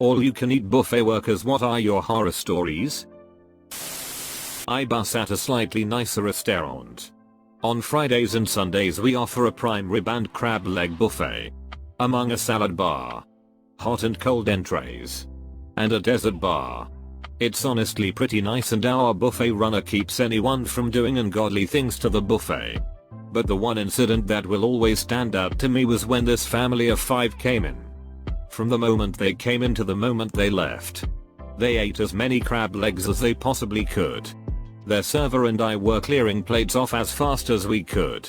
All you can eat buffet workers, what are your horror stories? I bus at a slightly nicer restaurant. On Fridays and Sundays we offer a prime rib and crab leg buffet. Among a salad bar, hot and cold entrees, and a dessert bar. It's honestly pretty nice, and our buffet runner keeps anyone from doing ungodly things to the buffet. But the one incident that will always stand out to me was when this family of 5 came in. From the moment they came in to the moment they left, they ate as many crab legs as they possibly could. Their server and I were clearing plates off as fast as we could.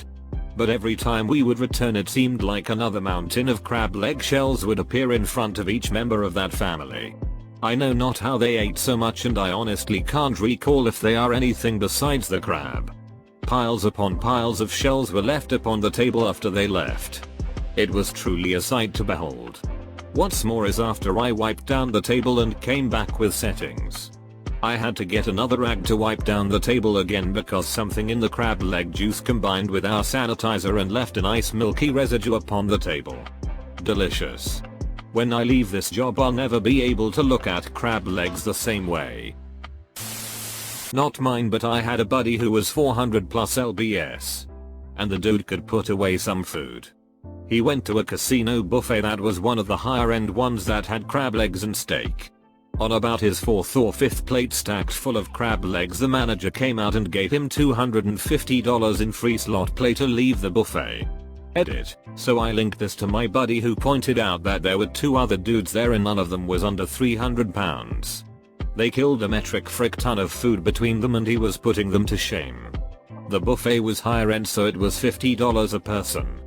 But every time we would return it seemed like another mountain of crab leg shells would appear in front of each member of that family. I know not how they ate so much, and I honestly can't recall if they are anything besides the crab. Piles upon piles of shells were left upon the table after they left. It was truly a sight to behold. What's more is after I wiped down the table and came back with settings, I had to get another rag to wipe down the table again because something in the crab leg juice combined with our sanitizer and left a nice milky residue upon the table. Delicious. When I leave this job I'll never be able to look at crab legs the same way. Not mine, but I had a buddy who was 400 plus lbs. And the dude could put away some food. He went to a casino buffet that was one of the higher end ones that had crab legs and steak. On about his 4th or 5th plate stacked full of crab legs, the manager came out and gave him $250 in free slot play to leave the buffet. Edit. So I linked this to my buddy who pointed out that there were 2 other dudes there and none of them was under 300 pounds. They killed a metric frick ton of food between them and he was putting them to shame. The buffet was higher end, so it was $50 a person.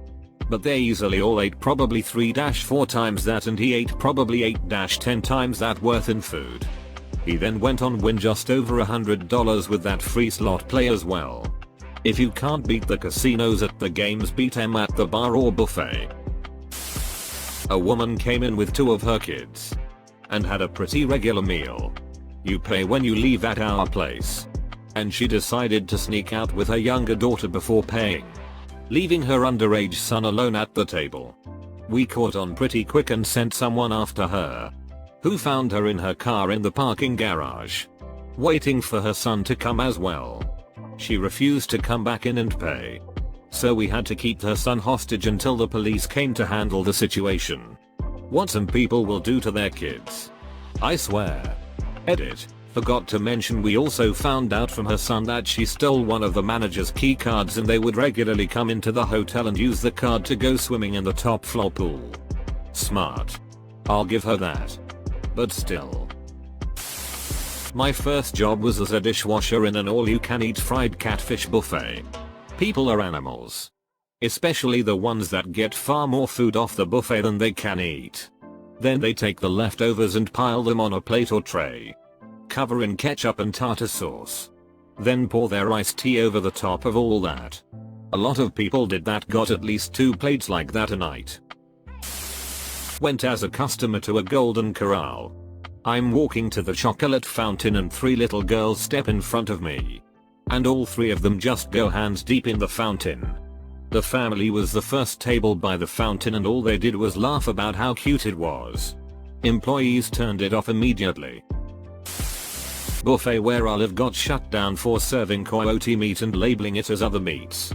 But they easily all ate probably 3-4 times that, and he ate probably 8-10 times that worth in food. He then went on win just over $100 with that free slot play as well. If you can't beat the casinos at the games, beat them at the bar or buffet. A woman came in with 2 of her kids and had a pretty regular meal. You pay when you leave at our place. And she decided to sneak out with her younger daughter before paying, leaving her underage son alone at the table. We caught on pretty quick and sent someone after her, who found her in her car in the parking garage, waiting for her son to come as well. She refused to come back in and pay, so we had to keep her son hostage until the police came to handle the situation. What some people will do to their kids, I swear. Edit. Forgot to mention we also found out from her son that she stole one of the manager's key cards and they would regularly come into the hotel and use the card to go swimming in the top floor pool. Smart. I'll give her that. But still. My first job was as a dishwasher in an all-you-can-eat fried catfish buffet. People are animals. Especially the ones that get far more food off the buffet than they can eat. Then they take the leftovers and pile them on a plate or tray, cover in ketchup and tartar sauce, then pour their iced tea over the top of all that. A lot of people did that, got at least 2 plates like that a night. Went as a customer to a Golden Corral. I'm walking to the chocolate fountain and 3 little girls step in front of me. And all 3 of them just go hands deep in the fountain. The family was the first table by the fountain and all they did was laugh about how cute it was. Employees turned it off immediately. Buffet where I live got shut down for serving coyote meat and labeling it as other meats.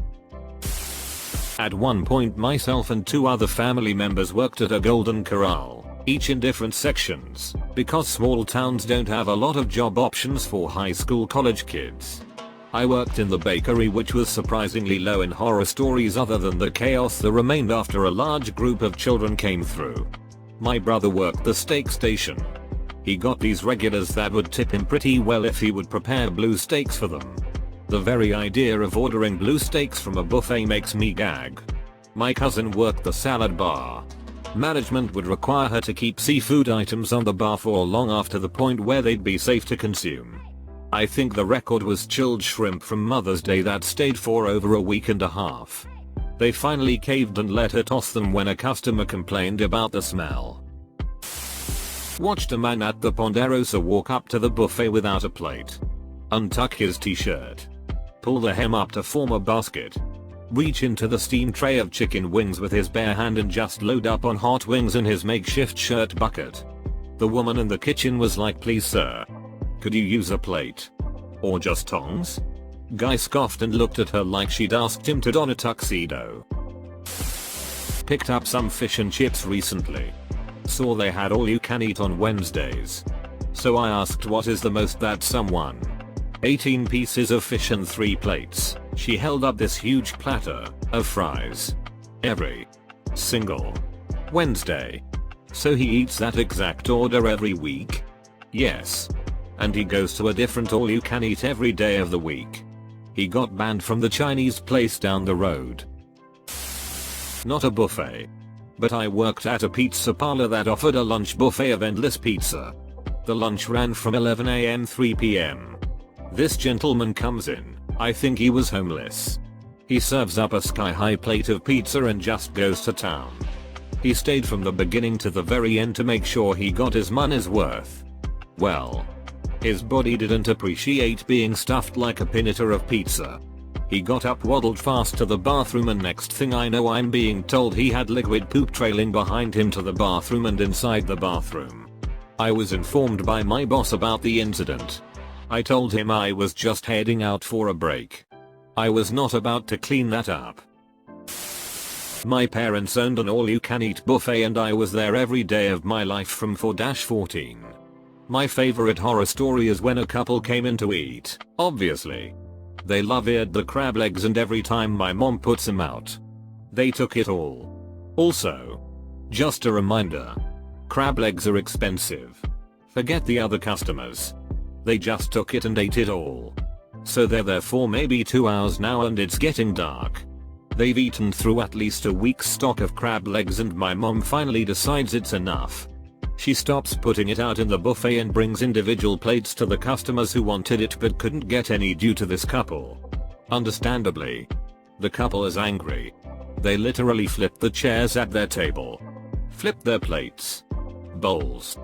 At one point myself and 2 other family members worked at a Golden Corral, each in different sections, because small towns don't have a lot of job options for high school college kids. I worked in the bakery, which was surprisingly low in horror stories other than the chaos that remained after a large group of children came through. My brother worked the steak station. He got these regulars that would tip him pretty well if he would prepare blue steaks for them. The very idea of ordering blue steaks from a buffet makes me gag. My cousin worked the salad bar. Management would require her to keep seafood items on the bar for long after the point where they'd be safe to consume. I think the record was chilled shrimp from Mother's Day that stayed for over a week and a half. They finally caved and let her toss them when a customer complained about the smell. Watched a man at the Ponderosa walk up to the buffet without a plate, untuck his t-shirt, pull the hem up to form a basket, reach into the steam tray of chicken wings with his bare hand and just load up on hot wings in his makeshift shirt bucket. The woman in the kitchen was like, "Please sir, could you use a plate? Or just tongs?" Guy scoffed and looked at her like she'd asked him to don a tuxedo. Picked up some fish and chips recently. Saw they had all you can eat on Wednesdays. So I asked what is the most that someone. 18 pieces of fish and 3 plates. She held up this huge platter of fries. Every single Wednesday. So he eats that exact order every week? Yes. And he goes to a different all you can eat every day of the week. He got banned from the Chinese place down the road. Not a buffet. But I worked at a pizza parlor that offered a lunch buffet of endless pizza. The lunch ran from 11 AM 3 PM. This gentleman comes in, I think he was homeless. He serves up a sky-high plate of pizza and just goes to town. He stayed from the beginning to the very end to make sure he got his money's worth. Well, his body didn't appreciate being stuffed like a pinata of pizza. He got up, waddled fast to the bathroom, and next thing I know I'm being told he had liquid poop trailing behind him to the bathroom and inside the bathroom. I was informed by my boss about the incident. I told him I was just heading out for a break. I was not about to clean that up. My parents owned an all-you-can-eat buffet and I was there every day of my life from 4-14. My favorite horror story is when a couple came in to eat, obviously. They love-eared the crab legs and every time my mom puts them out, they took it all. Also, just a reminder, crab legs are expensive. Forget the other customers. They just took it and ate it all. So they're there for maybe 2 hours now and it's getting dark. They've eaten through at least a week's stock of crab legs and my mom finally decides it's enough. She stops putting it out in the buffet and brings individual plates to the customers who wanted it but couldn't get any due to this couple. Understandably, the couple is angry. They literally flipped the chairs at their table. Flipped their plates, bowls,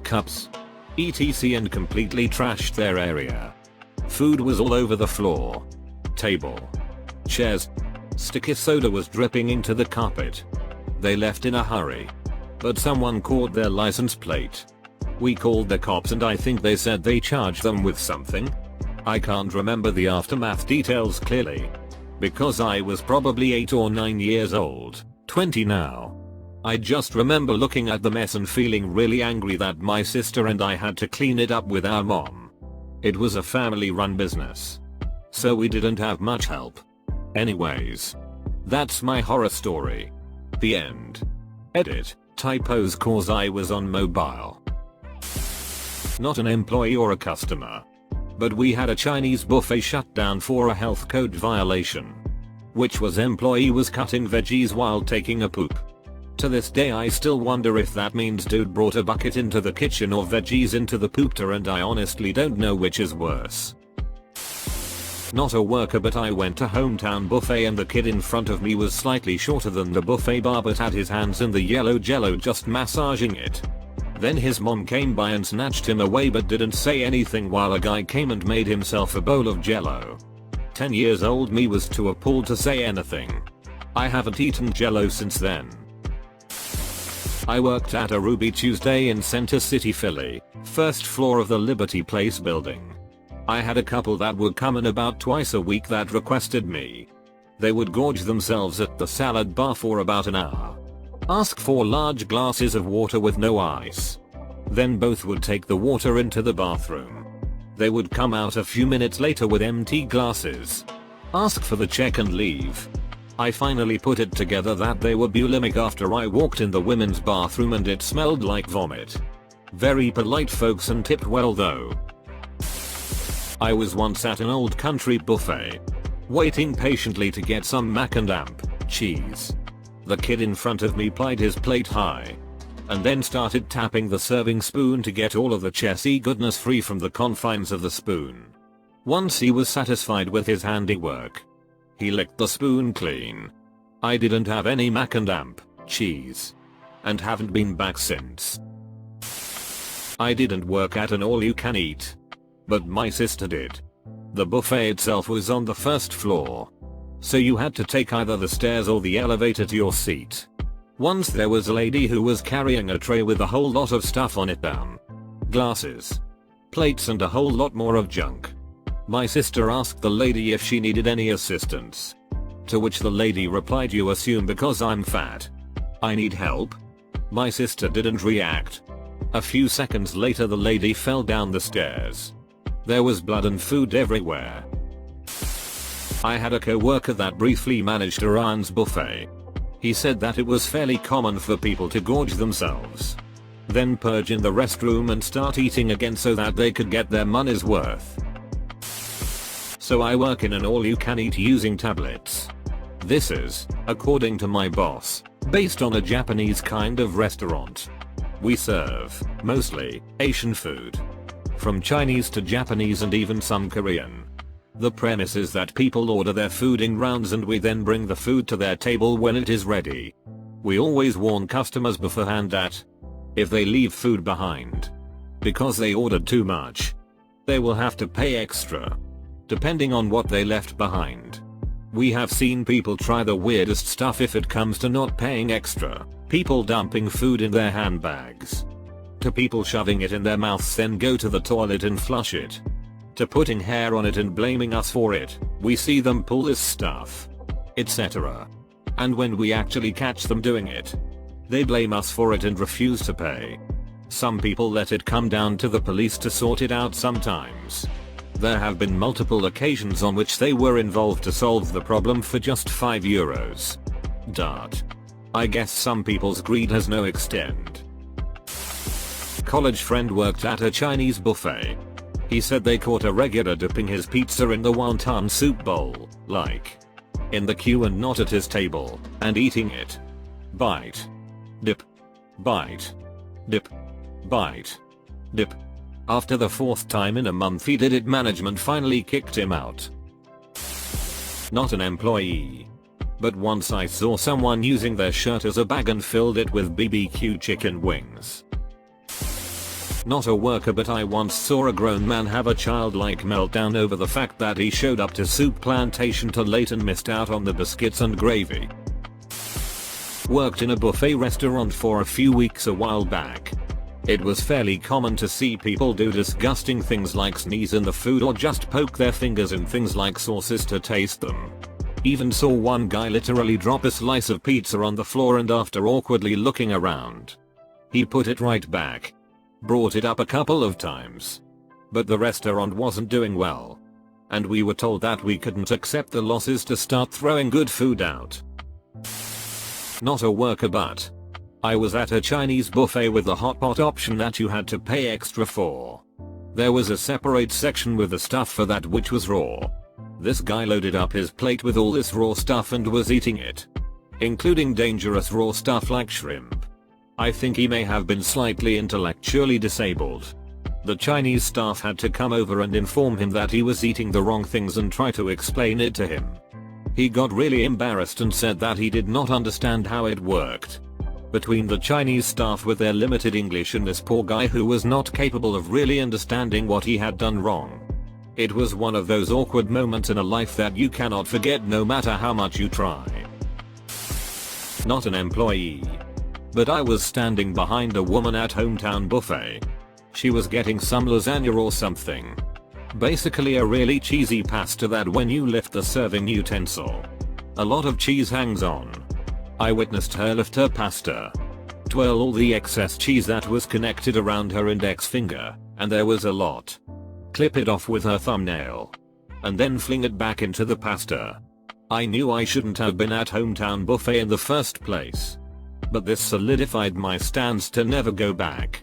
cups, etc. and completely trashed their area. Food was all over the floor, table, chairs. Sticky soda was dripping into the carpet. They left in a hurry. But someone caught their license plate. We called the cops and I think they said they charged them with something. I can't remember the aftermath details clearly. Because I was probably 8 or 9 years old, 20 now. I just remember looking at the mess and feeling really angry that my sister and I had to clean it up with our mom. It was a family-run business. So we didn't have much help. Anyways, that's my horror story. The end. Edit. Typos cause I was on mobile. Not an employee or a customer. But we had a Chinese buffet shut down for a health code violation. Which was employee was cutting veggies while taking a poop. To this day I still wonder if that means dude brought a bucket into the kitchen or veggies into the poopter, and I honestly don't know which is worse. Not a worker, but I went to hometown buffet and the kid in front of me was slightly shorter than the buffet bar but had his hands in the yellow jello just massaging it. Then his mom came by and snatched him away but didn't say anything while a guy came and made himself a bowl of jello. 10 years old me was too appalled to say anything. I haven't eaten jello since then. I worked at a Ruby Tuesday in Center City, Philly, first floor of the Liberty Place building. I had a couple that would come in about twice a week that requested me. They would gorge themselves at the salad bar for about an hour. Ask for large glasses of water with no ice. Then both would take the water into the bathroom. They would come out a few minutes later with empty glasses. Ask for the check and leave. I finally put it together that they were bulimic after I walked in the women's bathroom and it smelled like vomit. Very polite folks and tipped well though. I was once at an old country buffet, waiting patiently to get some macadam cheese. The kid in front of me plied his plate high, and then started tapping the serving spoon to get all of the chessy goodness free from the confines of the spoon. Once he was satisfied with his handiwork, he licked the spoon clean. I didn't have any macadam cheese, and haven't been back since. I didn't work at an all-you-can-eat. But my sister did. The buffet itself was on the first floor. So you had to take either the stairs or the elevator to your seat. Once there was a lady who was carrying a tray with a whole lot of stuff on it, glasses, plates and a whole lot more of junk. My sister asked the lady if she needed any assistance. To which the lady replied, "You assume because I'm fat I need help?" My sister didn't react. A few seconds later the lady fell down the stairs. There was blood and food everywhere. I had a co-worker that briefly managed Iran's buffet. He said that it was fairly common for people to gorge themselves, then purge in the restroom and start eating again so that they could get their money's worth. So I work in an all-you-can-eat using tablets. This is, according to my boss, based on a Japanese kind of restaurant. We serve, mostly, Asian food. From Chinese to Japanese and even some Korean. The premise is that people order their food in rounds and we then bring the food to their table when it is ready. We always warn customers beforehand that if they leave food behind because they ordered too much, they will have to pay extra, depending on what they left behind. We have seen people try the weirdest stuff if it comes to not paying extra. People dumping food in their handbags, to people shoving it in their mouths then go to the toilet and flush it, to putting hair on it and blaming us for it. We see them pull this stuff, etc. And when we actually catch them doing it, they blame us for it and refuse to pay. Some people let it come down to the police to sort it out sometimes. There have been multiple occasions on which they were involved to solve the problem for just €5. I guess some people's greed has no extent. College friend worked at a Chinese buffet. He said they caught a regular dipping his pizza in the wonton soup bowl, like in the queue and not at his table, and eating it. Bite. Dip. Bite. Dip. Bite. Dip. After the 4th time in a month he did it, management finally kicked him out. Not an employee. But once I saw someone using their shirt as a bag and filled it with BBQ chicken wings. Not a worker, but I once saw a grown man have a childlike meltdown over the fact that he showed up to Soup Plantation too late and missed out on the biscuits and gravy. Worked in a buffet restaurant for a few weeks a while back. It was fairly common to see people do disgusting things like sneeze in the food or just poke their fingers in things like sauces to taste them. Even saw one guy literally drop a slice of pizza on the floor and after awkwardly looking around, he put it right back. Brought it up a couple of times. But the restaurant wasn't doing well. And we were told that we couldn't accept the losses to start throwing good food out. Not a worker, but I was at a Chinese buffet with a hot pot option that you had to pay extra for. There was a separate section with the stuff for that which was raw. This guy loaded up his plate with all this raw stuff and was eating it, including dangerous raw stuff like shrimp. I think he may have been slightly intellectually disabled. The Chinese staff had to come over and inform him that he was eating the wrong things and try to explain it to him. He got really embarrassed and said that he did not understand how it worked. Between the Chinese staff with their limited English and this poor guy who was not capable of really understanding what he had done wrong. It was one of those awkward moments in a life that you cannot forget no matter how much you try. Not an employee. But I was standing behind a woman at hometown buffet. She was getting some lasagna or something. Basically a really cheesy pasta that when you lift the serving utensil, a lot of cheese hangs on. I witnessed her lift her pasta, twirl all the excess cheese that was connected around her index finger, and there was a lot. Clip it off with her thumbnail, and then fling it back into the pasta. I knew I shouldn't have been at hometown buffet in the first place. But this solidified my stance to never go back.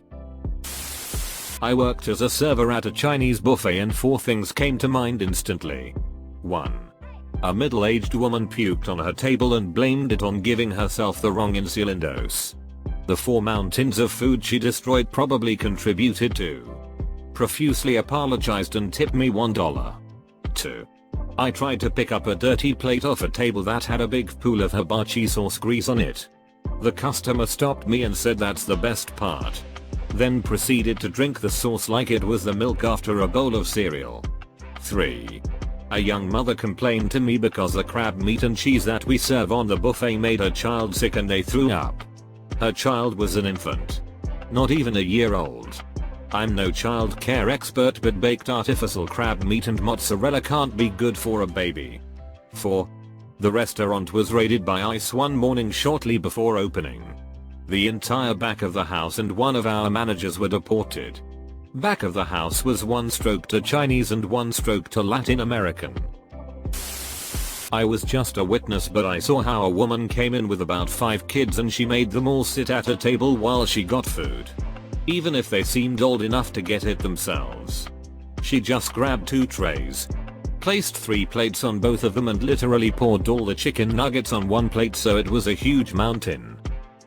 I worked as a server at a Chinese buffet and 4 things came to mind instantly. 1. A middle-aged woman puked on her table and blamed it on giving herself the wrong insulin dose. The 4 mountains of food she destroyed probably contributed to. Profusely apologized and tipped me $1. 2. I tried to pick up a dirty plate off a table that had a big pool of hibachi sauce grease on it. The customer stopped me and said that's the best part. Then proceeded to drink the sauce like it was the milk after a bowl of cereal. 3. A young mother complained to me because the crab meat and cheese that we serve on the buffet made her child sick and they threw up. Her child was an infant. Not even a year old. I'm no child care expert, but baked artificial crab meat and mozzarella can't be good for a baby. 4. The restaurant was raided by ICE one morning shortly before opening. The entire back of the house and one of our managers were deported. Back of the house was one stroke to Chinese and one stroke to Latin American. I was just a witness, but I saw how a woman came in with about 5 kids and she made them all sit at a table while she got food. Even if they seemed old enough to get it themselves. She just grabbed 2 trays. Placed 3 plates on both of them and literally poured all the chicken nuggets on one plate, so it was a huge mountain.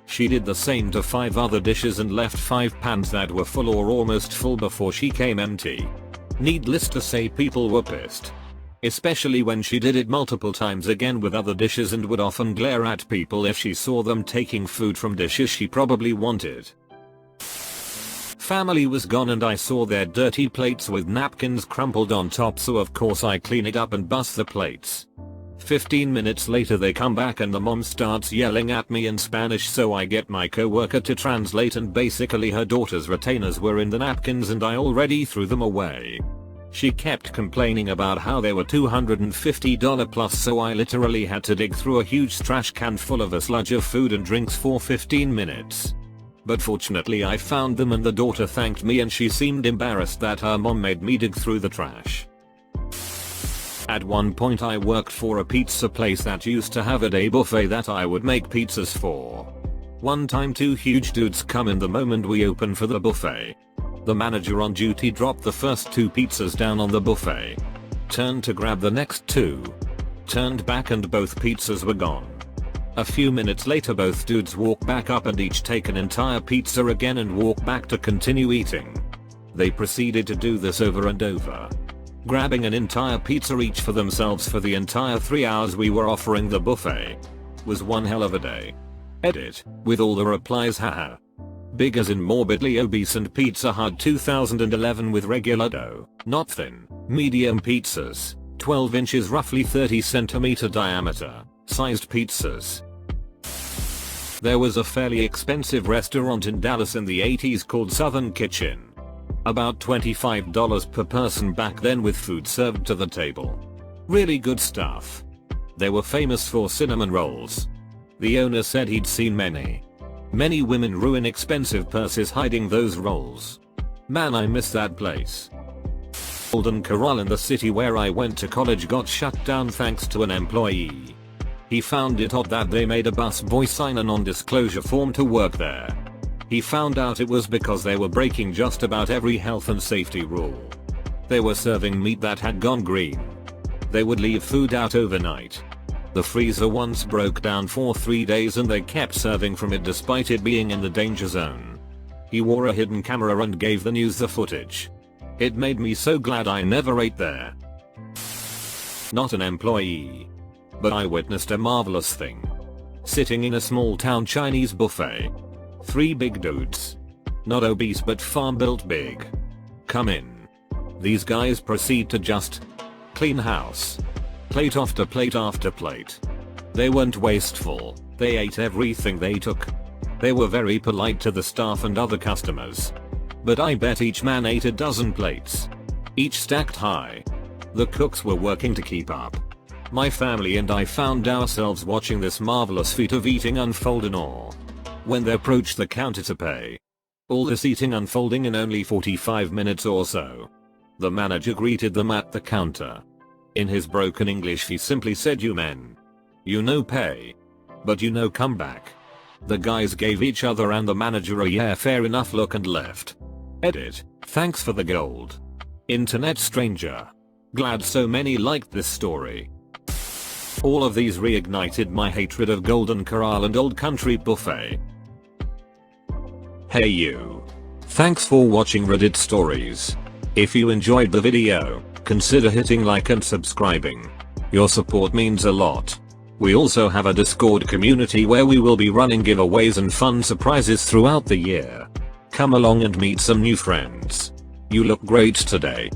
She did the same to 5 other dishes and left 5 pans that were full or almost full before she came empty. Needless to say, people were pissed. Especially when she did it multiple times again with other dishes and would often glare at people if she saw them taking food from dishes she probably wanted. Family was gone and I saw their dirty plates with napkins crumpled on top, so of course I clean it up and bust the plates. 15 minutes later they come back and the mom starts yelling at me in Spanish, so I get my co-worker to translate, and basically her daughter's retainers were in the napkins and I already threw them away. She kept complaining about how they were $250 plus, so I literally had to dig through a huge trash can full of a sludge of food and drinks for 15 minutes. But fortunately I found them and the daughter thanked me and she seemed embarrassed that her mom made me dig through the trash. At one point I worked for a pizza place that used to have a day buffet that I would make pizzas for. One time 2 huge dudes come in the moment we open for the buffet. The manager on duty dropped the first 2 pizzas down on the buffet. Turned to grab the next 2. Turned back and both pizzas were gone. A few minutes later both dudes walk back up and each take an entire pizza again and walk back to continue eating. They proceeded to do this over and over. Grabbing an entire pizza each for themselves for the entire 3 hours we were offering the buffet. Was one hell of a day. Edit, with all the replies, haha. Big as in morbidly obese and Pizza Hut 2011 with regular dough, not thin, medium pizzas, 12 inches roughly 30 centimeter diameter, sized pizzas. There was a fairly expensive restaurant in Dallas in the 80s called Southern Kitchen. About $25 per person back then with food served to the table. Really good stuff. They were famous for cinnamon rolls. The owner said he'd seen many women ruin expensive purses hiding those rolls. Man, I miss that place. Golden Corral in the city where I went to college got shut down thanks to an employee. He found it odd that they made a busboy sign a non-disclosure form to work there. He found out it was because they were breaking just about every health and safety rule. They were serving meat that had gone green. They would leave food out overnight. The freezer once broke down for 3 days and they kept serving from it despite it being in the danger zone. He wore a hidden camera and gave the news the footage. It made me so glad I never ate there. Not an employee. But I witnessed a marvelous thing. Sitting in a small town Chinese buffet. 3 big dudes. Not obese but farm built big. Come in. These guys proceed to just clean house. Plate after plate after plate. They weren't wasteful, they ate everything they took. They were very polite to the staff and other customers. But I bet each man ate a dozen plates. Each stacked high. The cooks were working to keep up. My family and I found ourselves watching this marvelous feat of eating unfold in awe. When they approached the counter to pay. All this eating unfolding in only 45 minutes or so. The manager greeted them at the counter. In his broken English he simply said, "You men. You no pay. But you no come back." The guys gave each other and the manager a "yeah fair enough" look and left. Edit, thanks for the gold. Internet stranger. Glad so many liked this story. All of these reignited my hatred of Golden Corral and Old Country Buffet. Hey you. Thanks for watching Reddit Stories. If you enjoyed the video, consider hitting like and subscribing. Your support means a lot. We also have a Discord community where we will be running giveaways and fun surprises throughout the year. Come along and meet some new friends. You look great today.